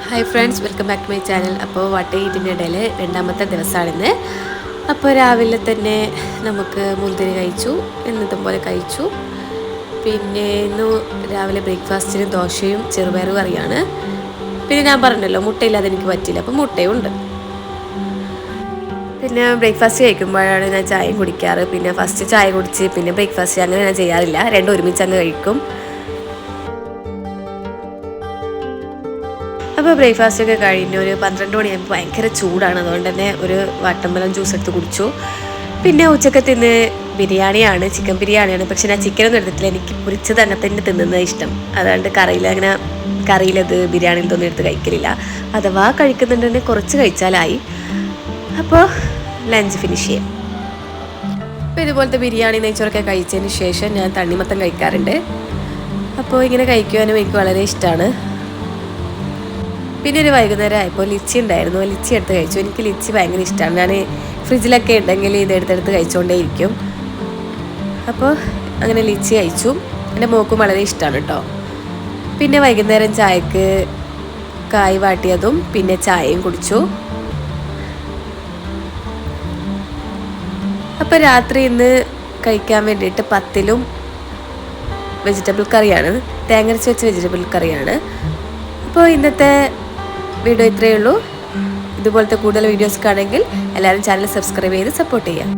Hi friends, welcome back to my channel. അപ്പോൾ വട്ടയിട്ടിൻ്റെ ഇടയിൽ രണ്ടാമത്തെ ദിവസമാണിന്ന്. അപ്പോൾ രാവിലെ തന്നെ നമുക്ക് മുന്തിരി കഴിച്ചു, എന്നതും പോലെ കഴിച്ചു. പിന്നെ ഇന്ന് രാവിലെ ബ്രേക്ക്ഫാസ്റ്റിന് ദോശയും ചെറുപയർ കറിയാണ്. പിന്നെ ഞാൻ പറഞ്ഞല്ലോ മുട്ടയില്ലാതെ എനിക്ക് പറ്റില്ല, അപ്പോൾ മുട്ടയും ഉണ്ട്. പിന്നെ ബ്രേക്ക്ഫാസ്റ്റ് കഴിക്കുമ്പോഴാണ് ഞാൻ ചായയും കുടിക്കാറ്. പിന്നെ ഫസ്റ്റ് ചായ കുടിച്ച് പിന്നെ ബ്രേക്ക്ഫാസ്റ്റ് അങ്ങനെ ഞാൻ ചെയ്യാറില്ല, രണ്ടും ഒരുമിച്ച് അങ്ങ് കഴിക്കും. അപ്പോൾ ബ്രേക്ക്ഫാസ്റ്റൊക്കെ കഴിഞ്ഞ് ഒരു 12 മണിയാകുമ്പോൾ ഭയങ്കര ചൂടാണ്, അതുകൊണ്ട് തന്നെ ഒരു വാട്ടർമെലൺ ജ്യൂസ് എടുത്ത് കുടിച്ചു. പിന്നെ ഉച്ചക്കത്തിന് ബിരിയാണിയാണ്, ചിക്കൻ ബിരിയാണിയാണ്. പക്ഷെ ഞാൻ ചിക്കനൊന്നും എടുത്തിട്ടില്ല, എനിക്ക് പൊരിച്ചത് അങ്ങനെ തന്നെ തിന്നുന്നത് ഇഷ്ടം. അതുകൊണ്ട് അങ്ങനെ കറിയിലത് ബിരിയാണിയിലൊന്നും എടുത്ത് കഴിക്കലില്ല. അഥവാ കഴിക്കുന്നുണ്ടെങ്കിൽ കുറച്ച് കഴിച്ചാലായി. അപ്പോൾ ലഞ്ച് ഫിനിഷ് ചെയ്യാം. അപ്പോൾ ഇതുപോലത്തെ ബിരിയാണി നെയ്ച്ചോറൊക്കെ കഴിച്ചതിന് ശേഷം ഞാൻ തണ്ണിമത്തം കഴിക്കാറുണ്ട്. അപ്പോൾ ഇങ്ങനെ കഴിക്കുവാനും എനിക്ക് വളരെ ഇഷ്ടമാണ്. പിന്നെ ഒരു വൈകുന്നേരം ആയപ്പോൾ ലിച്ചി ഉണ്ടായിരുന്നു, ലിച്ചി എടുത്ത് കഴിച്ചു. എനിക്ക് ലിച്ചി ഭയങ്കര ഇഷ്ടമാണ്. ഞാൻ ഫ്രിഡ്ജിലൊക്കെ ഉണ്ടെങ്കിൽ ഇതെടുത്തെടുത്ത് കഴിച്ചുകൊണ്ടേയിരിക്കും. അപ്പോൾ അങ്ങനെ ലിച്ചി കഴിച്ചു. എൻ്റെ മോക്കും വളരെ ഇഷ്ടമാണ് കേട്ടോ. പിന്നെ വൈകുന്നേരം ചായക്ക് കായ് വാട്ടിയതും പിന്നെ ചായയും കുടിച്ചു. അപ്പോൾ രാത്രി ഇന്ന് കഴിക്കാൻ വേണ്ടിയിട്ട് പത്തിലും വെജിറ്റബിൾ കറിയാണ്, തേങ്ങരച്ച് വെച്ച വെജിറ്റബിൾ കറിയാണ്. അപ്പോൾ ഇന്നത്തെ വീഡിയോ ഇത്രയേ ഉള്ളൂ. ഇതുപോലത്തെ കൂടുതൽ വീഡിയോസ് കാണുമെങ്കിൽ എല്ലാവരും ചാനൽ സബ്സ്ക്രൈബ് ചെയ്ത് സപ്പോർട്ട് ചെയ്യുക.